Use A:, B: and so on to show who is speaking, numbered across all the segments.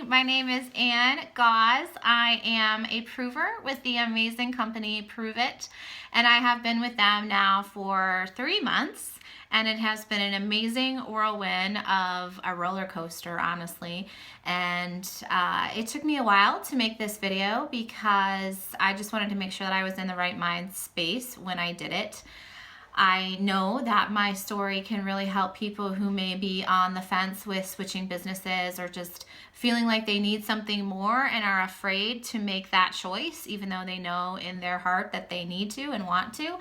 A: morning. My name is Ann Gause. I am a prover with the amazing company Pruvit, and I have been with them now for 3 months, and it has been an amazing whirlwind of a roller coaster, honestly. And it took me a while to make this video because I just wanted to make sure that I was in the right mind space when I did it. I know that my story can really help people who may be on the fence with switching businesses or just feeling like they need something more and are afraid to make that choice, even though they know in their heart that they need to and want to.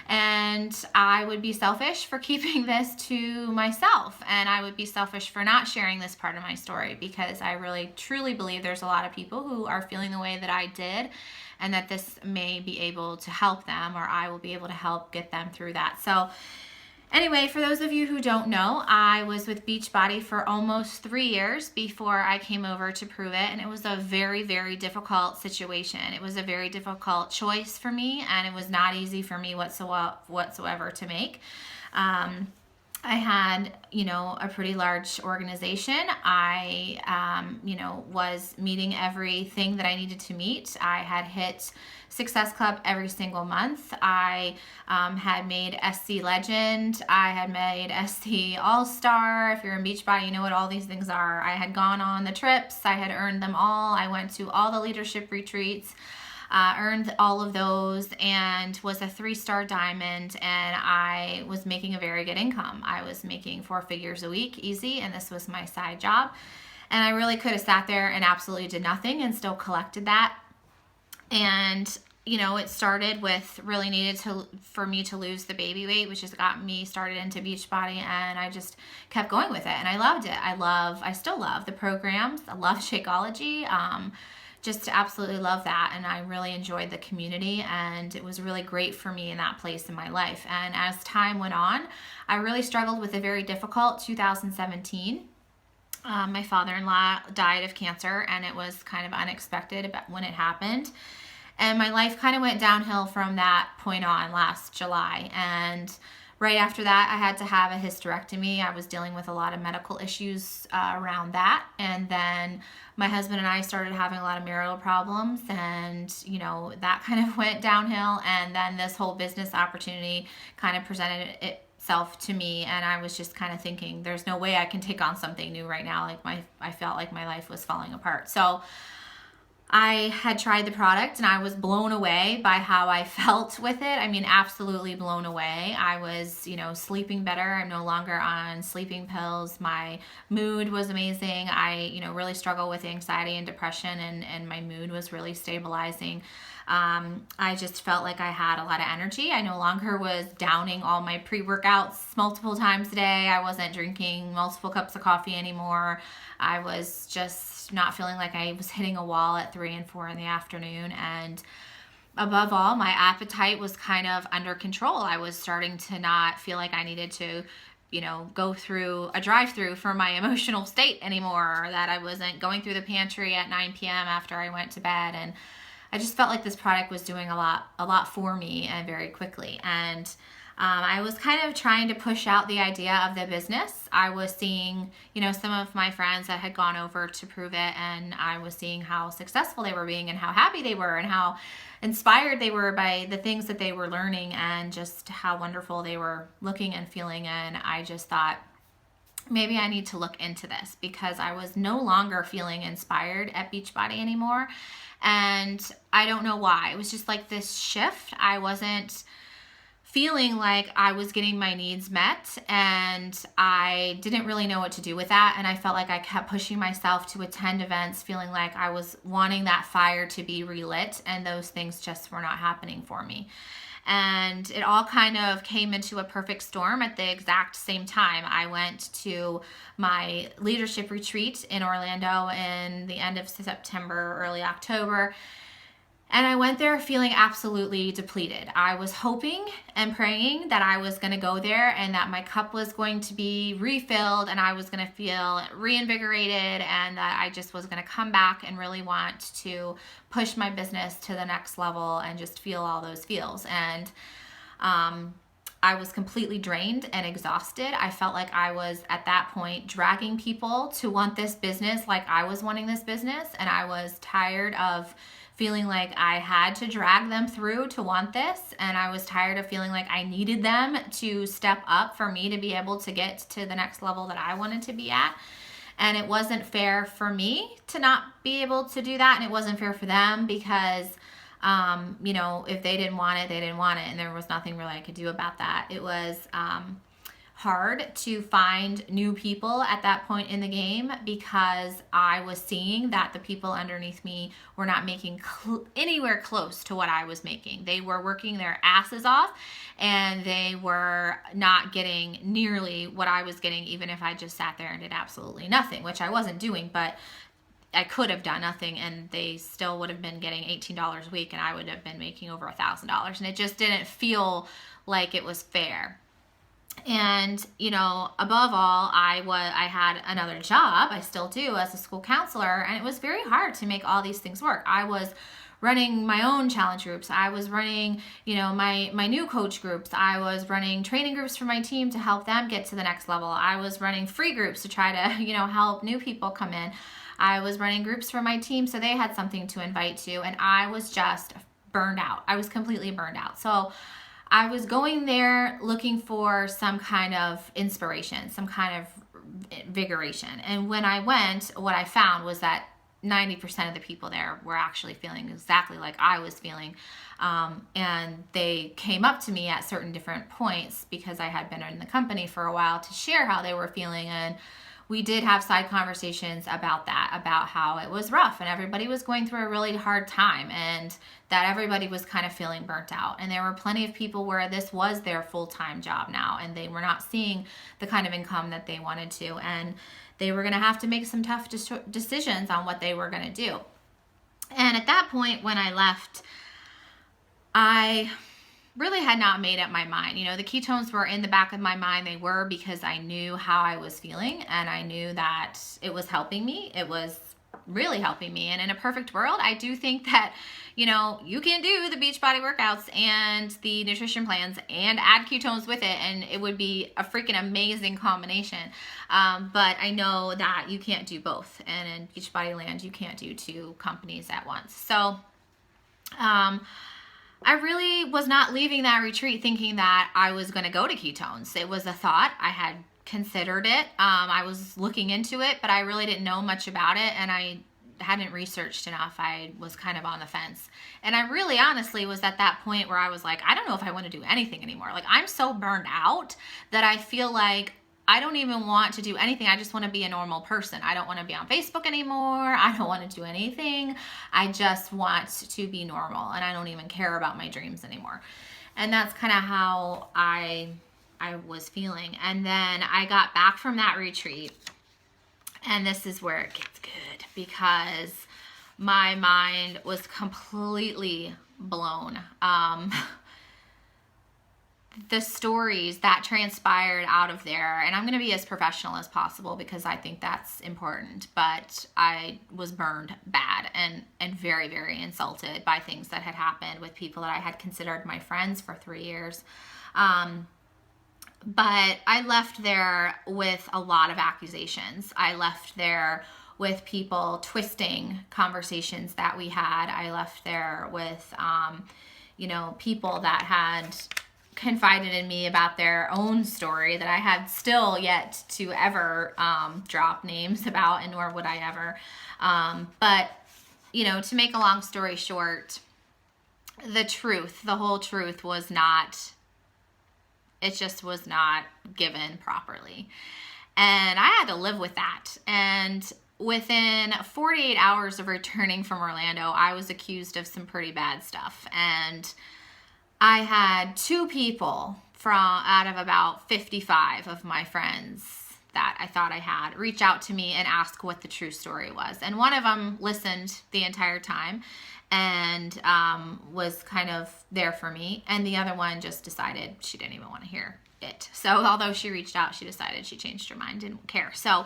A: And I would be selfish for keeping this to myself, and I would be selfish for not sharing this part of my story, because I really truly believe there's a lot of people who are feeling the way that I did, and that this may be able to help them, or I will be able to help get them through that. So anyway, for those of you who don't know, I was with Beachbody for almost 3 years before I came over to Pruvit, and it was a very, very difficult situation. It was a very difficult choice for me, and it was not easy for me whatsoever to make. I had, a pretty large organization. I, was meeting everything that I needed to meet. I had hit Success Club every single month. I had made SC Legend. I had made SC All-Star. If you're in Beachbody, you know what all these things are. I had gone on the trips. I had earned them all. I went to all the leadership retreats. Earned all of those and was a 3-star diamond, and I was making a very good income. I was making 4 figures a week easy, and this was my side job. And I really could have sat there and absolutely did nothing and still collected that. And it started with really needed for me to lose the baby weight, which has got me started into Beachbody, and I just kept going with it, and I loved it. I still love the programs. I love Shakeology. Just absolutely love that, and I really enjoyed the community, and it was really great for me in that place in my life. And as time went on, I really struggled with a very difficult 2017. My father-in-law died of cancer, and it was kind of unexpected when it happened. And my life kind of went downhill from that point on last July. And right after that, I had to have a hysterectomy. I was dealing with a lot of medical issues around that. And then my husband and I started having a lot of marital problems, and, that kind of went downhill. And then this whole business opportunity kind of presented itself to me. And I was just kind of thinking, there's no way I can take on something new right now. I felt like my life was falling apart. So I had tried the product, and I was blown away by how I felt with it. I mean, absolutely blown away. I was, sleeping better. I'm no longer on sleeping pills. My mood was amazing. I, really struggle with anxiety and depression, and my mood was really stabilizing. I just felt like I had a lot of energy. I no longer was downing all my pre-workouts multiple times a day. I wasn't drinking multiple cups of coffee anymore. I was just not feeling like I was hitting a wall at 3 and 4 in the afternoon. And above all, my appetite was kind of under control. I was starting to not feel like I needed to go through a drive-through for my emotional state anymore, or that I wasn't going through the pantry at 9 p.m. after I went to bed. And I just felt like this product was doing a lot for me, and very quickly. And I was kind of trying to push out the idea of the business. I was seeing, some of my friends that had gone over to Pruvit, and I was seeing how successful they were being, and how happy they were, and how inspired they were by the things that they were learning, and just how wonderful they were looking and feeling. And I just thought, maybe I need to look into this, because I was no longer feeling inspired at Beachbody anymore. And I don't know why. It was just like this shift. I wasn't feeling like I was getting my needs met, and I didn't really know what to do with that. And I felt like I kept pushing myself to attend events, feeling like I was wanting that fire to be relit, and those things just were not happening for me. And it all kind of came into a perfect storm at the exact same time. I went to my leadership retreat in Orlando in the end of September, early October. And I went there feeling absolutely depleted. I was hoping and praying that I was going to go there, and that my cup was going to be refilled, and I was going to feel reinvigorated, and that I just was going to come back and really want to push my business to the next level and just feel all those feels. And I was completely drained and exhausted. I felt like I was at that point dragging people to want this business like I was wanting this business. And I was tired of feeling like I had to drag them through to want this. And I was tired of feeling like I needed them to step up for me to be able to get to the next level that I wanted to be at. And it wasn't fair for me to not be able to do that. And it wasn't fair for them because if they didn't want it, they didn't want it. And there was nothing really I could do about that. It was hard to find new people at that point in the game because I was seeing that the people underneath me were not making anywhere close to what I was making. They were working their asses off and they were not getting nearly what I was getting, even if I just sat there and did absolutely nothing, which I wasn't doing, but I could have done nothing and they still would have been getting $18 a week and I would have been making over $1,000. And it just didn't feel like it was fair. And, above all, I had another job, I still do, as a school counselor, and it was very hard to make all these things work. I was running my own challenge groups. I was running, my new coach groups. I was running training groups for my team to help them get to the next level. I was running free groups to try to, help new people come in. I was running groups for my team so they had something to invite to, and I was just burned out. I was completely burned out. So I was going there looking for some kind of inspiration, some kind of invigoration. And when I went, what I found was that 90% of the people there were actually feeling exactly like I was feeling. And they came up to me at certain different points because I had been in the company for a while to share how they were feeling. And we did have side conversations about that, about how it was rough and everybody was going through a really hard time and that everybody was kind of feeling burnt out. And there were plenty of people where this was their full-time job now and they were not seeing the kind of income that they wanted to. And they were going to have to make some tough decisions on what they were going to do. And at that point when I left, I really had not made up my mind. The ketones were in the back of my mind. They were because I knew how I was feeling and I knew that it was helping me. It was really helping me. And in a perfect world, I do think that, you can do the Beachbody workouts and the nutrition plans and add ketones with it. And it would be a freaking amazing combination. But I know that you can't do both. And in Beachbody land, you can't do two companies at once. So, I really was not leaving that retreat thinking that I was going to go to ketones. It was a thought. I had considered it. I was looking into it, but I really didn't know much about it and I hadn't researched enough. I was kind of on the fence. And I really honestly was at that point where I was like, I don't know if I want to do anything anymore. Like I'm so burned out that I feel like I don't even want to do anything. I just want to be a normal person. I don't want to be on Facebook anymore. I don't want to do anything. I just want to be normal and I don't even care about my dreams anymore. And that's kind of how I was feeling. And then I got back from that retreat and this is where it gets good because my mind was completely blown. The stories that transpired out of there, and I'm going to be as professional as possible because I think that's important, but I was burned bad and very, very insulted by things that had happened with people that I had considered my friends for 3 years. But I left there with a lot of accusations. I left there with people twisting conversations that we had. I left there with, people that had confided in me about their own story that I had still yet to ever drop names about, and nor would I ever. But to make a long story short, the whole truth was not, it just was not given properly. And I had to live with that. And within 48 hours of returning from Orlando, I was accused of some pretty bad stuff. And I had 2 people out of about 55 of my friends that I thought I had reach out to me and ask what the true story was. And one of them listened the entire time and was kind of there for me. And the other one just decided she didn't even want to hear it. So although she reached out, she decided she changed her mind, didn't care. So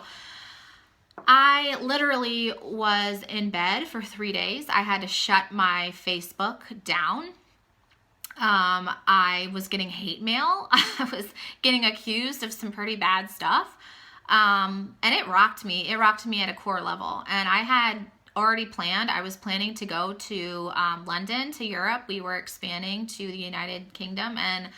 A: I literally was in bed for 3 days. I had to shut my Facebook down. I was getting hate mail. I was getting accused of some pretty bad stuff. And it rocked me. It rocked me at a core level. And I had already planned, I was planning to go to London, to Europe. We were expanding to the United Kingdom. And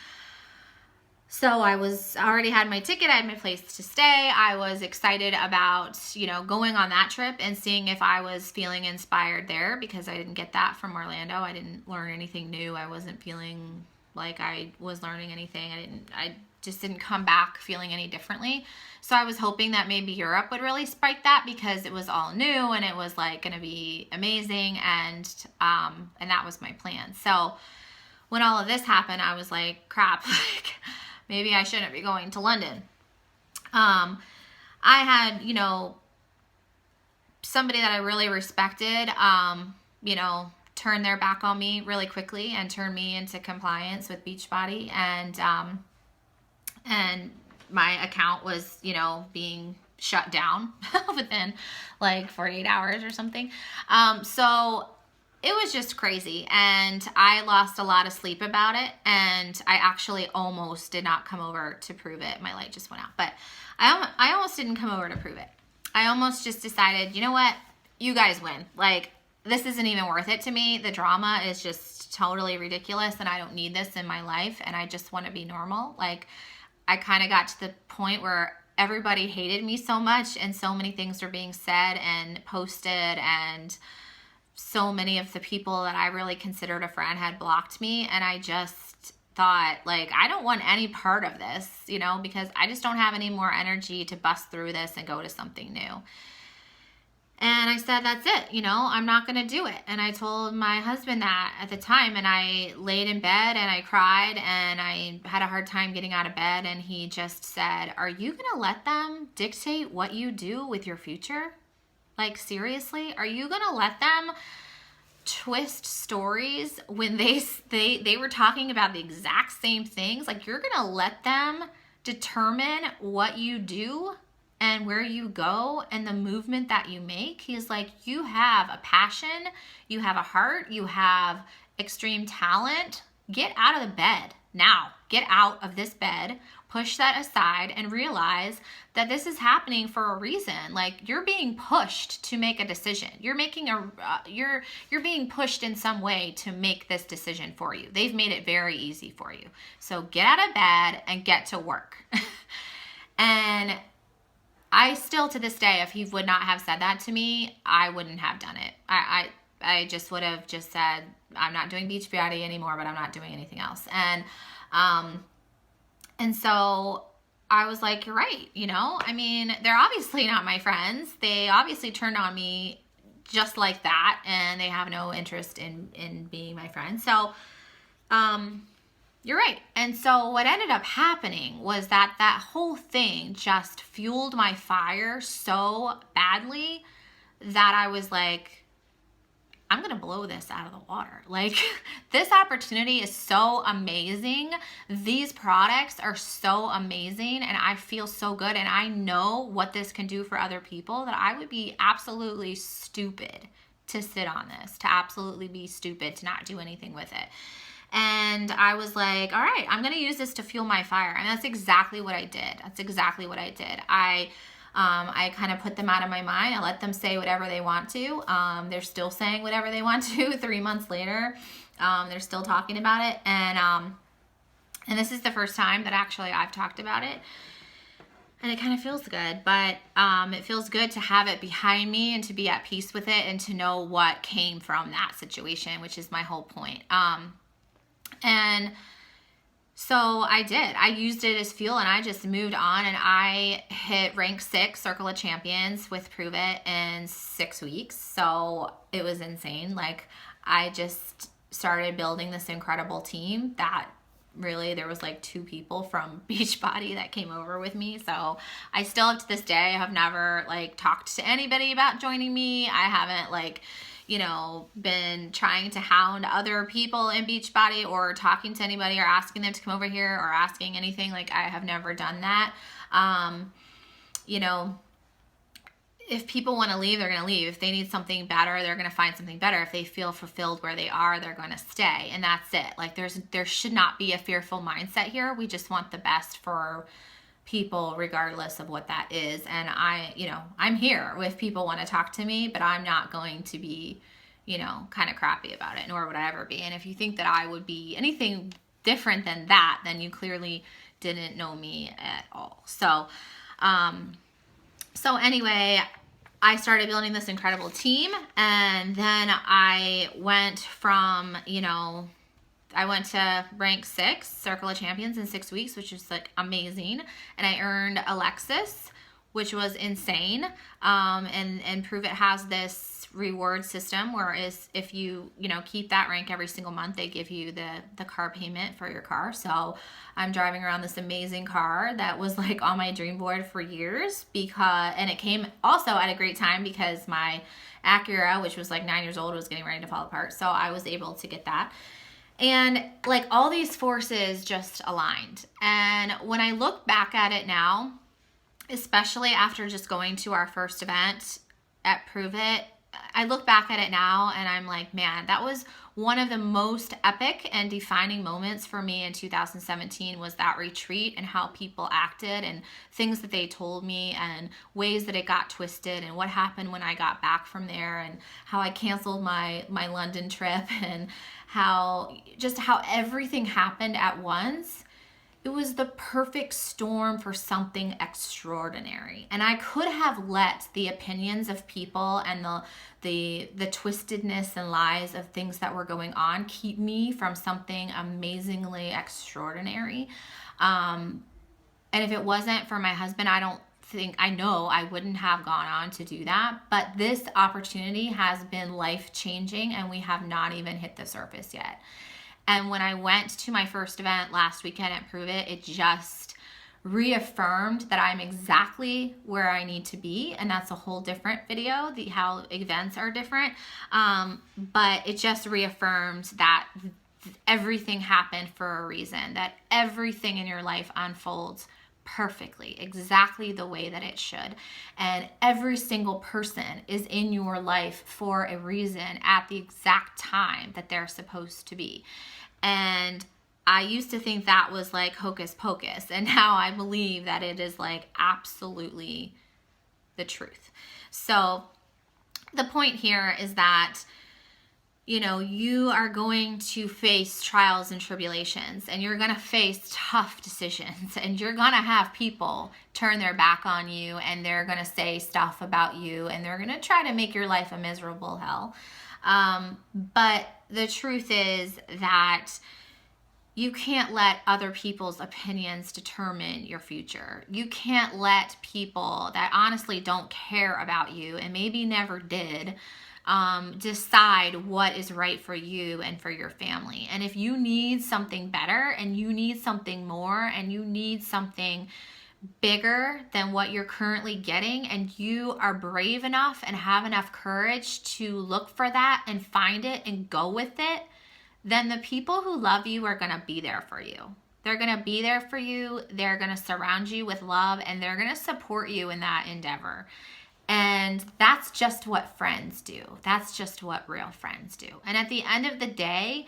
A: so I already had my ticket. I had my place to stay. I was excited about, going on that trip and seeing if I was feeling inspired there, because I didn't get that from Orlando. I didn't learn anything new. I wasn't feeling like I was learning anything. I just didn't come back feeling any differently. So I was hoping that maybe Europe would really spike that, because it was all new and it was like going to be amazing. And that was my plan. So when all of this happened, I was like, crap, like, maybe I shouldn't be going to London. I had, somebody that I really respected, turn their back on me really quickly and turn me into compliance with Beachbody. And my account was, being shut down within like 48 hours or something. So it was just crazy, and I lost a lot of sleep about it, and I actually almost did not come over to Pruvit. My light just went out, but I almost didn't come over to Pruvit. I almost just decided, you know what, you guys win. Like, this isn't even worth it to me. The drama is just totally ridiculous, and I don't need this in my life, and I just want to be normal. Like, I kind of got to the point where everybody hated me so much, and so many things were being said and posted, and so many of the people that I really considered a friend had blocked me. And I just thought, like, I don't want any part of this, because I just don't have any more energy to bust through this and go to something new. And I said, that's it, I'm not going to do it. And I told my husband that at the time, and I laid in bed and I cried and I had a hard time getting out of bed. And he just said, are you going to let them dictate what you do with your future? Like, seriously, are you going to let them twist stories when they were talking about the exact same things? Like, you're going to let them determine what you do and where you go and the movement that you make? He's like, you have a passion, you have a heart, you have extreme talent. Get out of the bed now. Get out of this bed, push that aside, and realize that this is happening for a reason. Like, you're being pushed to make a decision. You're making you're being pushed in some way to make this decision for you. They've made it very easy for you. So get out of bed and get to work. And I still, to this day, if he would not have said that to me, I wouldn't have done it. I just would have just said, I'm not doing Beachbody anymore, but I'm not doing anything else. And so I was like, you're right. I mean, they're obviously not my friends. They obviously turned on me just like that, and they have no interest in being my friend. So, you're right. And so what ended up happening was that whole thing just fueled my fire so badly that I was like, I'm going to blow this out of the water. Like, this opportunity is so amazing. These products are so amazing, and I feel so good, and I know what this can do for other people, that I would be absolutely stupid to sit on this, to absolutely be stupid to not do anything with it. And I was like, all right, I'm going to use this to fuel my fire. And that's exactly what I did. I kind of put them out of my mind. I let them say whatever they want to. They're still saying whatever they want to 3 months later. They're still talking about it. And this is the first time that actually I've talked about it. And it kind of feels good, but it feels good to have it behind me and to be at peace with it and to know what came from that situation, which is my whole point. And so I did. I used it as fuel, and I just moved on, and I hit rank 6 Circle of Champions with Pruvit in 6 weeks. So it was insane. Like, I just started building this incredible team that really, there was like 2 people from Beachbody that came over with me. So I still, up to this day, have never like talked to anybody about joining me. I haven't been trying to hound other people in Beachbody or talking to anybody or asking them to come over here or asking anything. Like, I have never done that. if people want to leave, they're going to leave. If they need something better, they're going to find something better. If they feel fulfilled where they are, they're going to stay. And that's it. Like there should not be a fearful mindset here. We just want the best for people regardless of what that is. And I'm here if people want to talk to me, but I'm not going to be, kind of crappy about it, nor would I ever be. And if you think that I would be anything different than that, then you clearly didn't know me at all. So anyway, I started building this incredible team, and then I went from, I went to rank 6, Circle of Champions in 6 weeks, which is like amazing. And I earned a Lexus, which was insane. And Pruvit has this reward system where if you keep that rank every single month, they give you the car payment for your car. So I'm driving around this amazing car that was like on my dream board for years, and it came also at a great time because my Acura, which was like 9 years old, was getting ready to fall apart. So I was able to get that. And like all these forces just aligned. And when I look back at it now, especially after just going to our first event at Pruvit, I look back at it now and I'm like, man, that was one of the most epic and defining moments for me in 2017 was that retreat and how people acted and things that they told me and ways that it got twisted and what happened when I got back from there and how I canceled my London trip and how everything happened at once. It was the perfect storm for something extraordinary. And I could have let the opinions of people and the twistedness and lies of things that were going on keep me from something amazingly extraordinary. And if it wasn't for my husband, I know I wouldn't have gone on to do that. But this opportunity has been life-changing, and we have not even hit the surface yet. And when I went to my first event last weekend at Pruvit, it just reaffirmed that I'm exactly where I need to be. And that's a whole different video, how events are different. But it just reaffirmed that everything happened for a reason, that everything in your life unfolds perfectly, exactly the way that it should. And every single person is in your life for a reason at the exact time that they're supposed to be. And I used to think that was like hocus pocus, and now I believe that it is like absolutely the truth. So the point here is that you are going to face trials and tribulations, and you're going to face tough decisions, and you're going to have people turn their back on you, and they're going to say stuff about you, and they're going to try to make your life a miserable hell. But the truth is that you can't let other people's opinions determine your future. You can't let people that honestly don't care about you and maybe never did decide what is right for you and for your family. And if you need something better and you need something more and you need something bigger than what you're currently getting, and you are brave enough and have enough courage to look for that and find it and go with it, then the people who love you are going to be there for you. They're going to be there for you. They're going to surround you with love, and they're going to support you in that endeavor. And that's just what friends do. That's just what real friends do. And at the end of the day,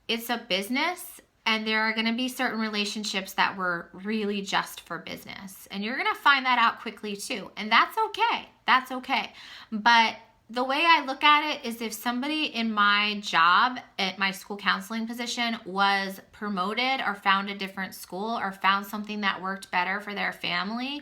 A: it's a business, and there are going to be certain relationships that were really just for business. And you're going to find that out quickly too. And that's okay. That's okay. But the way I look at it is if somebody in my job at my school counseling position was promoted or found a different school or found something that worked better for their family,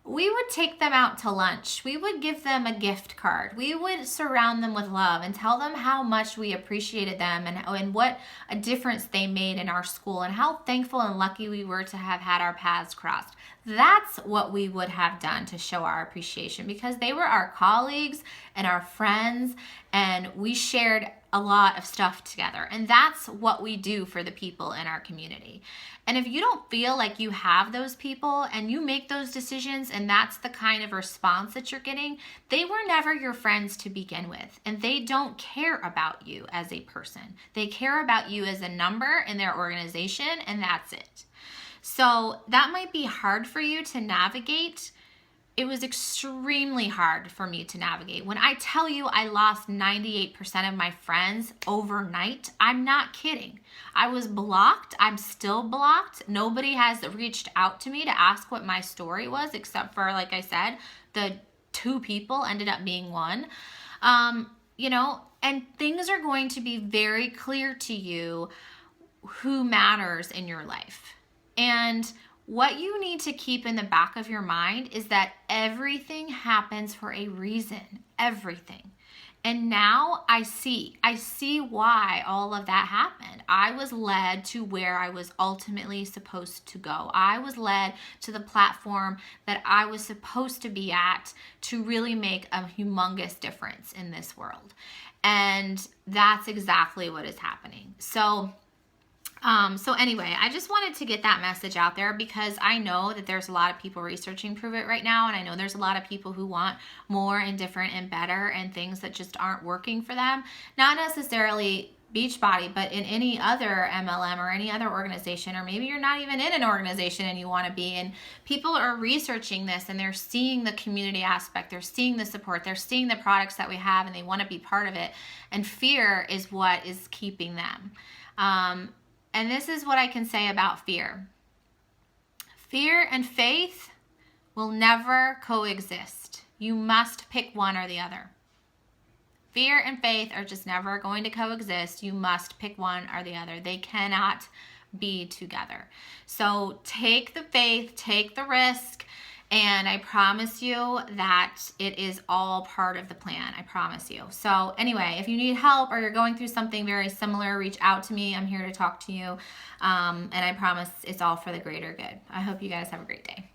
A: we would take them out to lunch. We would give them a gift card. We would surround them with love and tell them how much we appreciated them and what a difference they made in our school and how thankful and lucky we were to have had our paths crossed. That's what we would have done to show our appreciation, because they were our colleagues and our friends, and we shared a lot of stuff together. And that's what we do for the people in our community. And if you don't feel like you have those people and you make those decisions and that's the kind of response that you're getting, they were never your friends to begin with. And they don't care about you as a person. They care about you as a number in their organization, and that's it. So that might be hard for you to navigate, it was extremely hard for me to navigate. When I tell you I lost 98% of my friends overnight, I'm not kidding. I was blocked. I'm still blocked. Nobody has reached out to me to ask what my story was, except for, like I said, the 2 people ended up being 1. You know, and things are going to be very clear to you who matters in your life. And what you need to keep in the back of your mind is that everything happens for a reason. Everything. And now I see why all of that happened. I was led to where I was ultimately supposed to go. I was led to the platform that I was supposed to be at to really make a humongous difference in this world. And that's exactly what is happening. So anyway, I just wanted to get that message out there because I know that there's a lot of people researching Pruvit right now, and I know there's a lot of people who want more and different and better and things that just aren't working for them. Not necessarily Beachbody, but in any other MLM or any other organization, or maybe you're not even in an organization and you want to be, and people are researching this and they're seeing the community aspect, they're seeing the support, they're seeing the products that we have, and they want to be part of it. And fear is what is keeping them. And this is what I can say about fear. Fear and faith will never coexist. You must pick one or the other. Fear and faith are just never going to coexist. You must pick one or the other. They cannot be together. So take the faith, take the risk, and I promise you that it is all part of the plan. I promise you. So anyway, if you need help or you're going through something very similar, reach out to me. I'm here to talk to you. And I promise it's all for the greater good. I hope you guys have a great day.